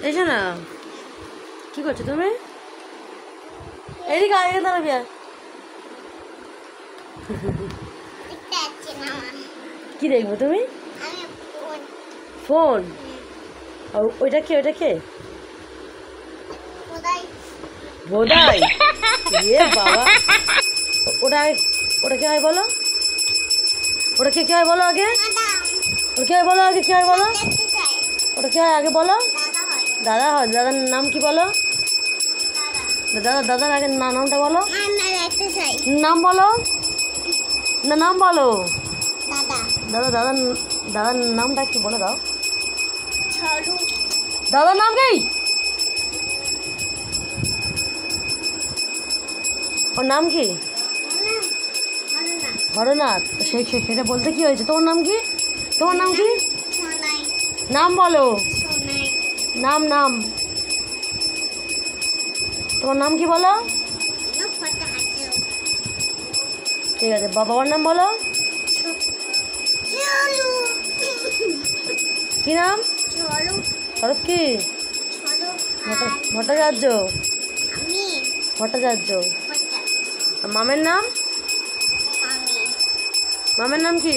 এসো না, কি করছো তুমি? এদিকে আগে দাঁড়াবি আর কি দেখবো তুমি? ফোন? ওইটা কে? ওইটা কে? বোধাই? এ বাবা, ওটা ওটা কে হয় বলো? ওটা কে কে হয় বলো আগে? ওটা কে হয় বলো আগে? কে হয় বলো? ওটা কে হয় আগে বলো? দাদা হয়। দাদার নাম কি বলো? দাদার আগে নামটা বলো। নাম বলো না, নাম বলো। দাদার নামটা কি বলে দাও? দাদার নাম কি? ওর নাম কি? হরনাথ। সেটা বলতে কি হয়েছে? তোমার নাম কি? তোমার নাম কি? নাম বলো। নাম তোমার নাম কি বলো? ঠিক আছে, বাবার নাম বলো। কি নাম? শরৎ কি? ভট্টাচার্য। ভট্টাচার্য। মামের নাম? মামের নাম কি?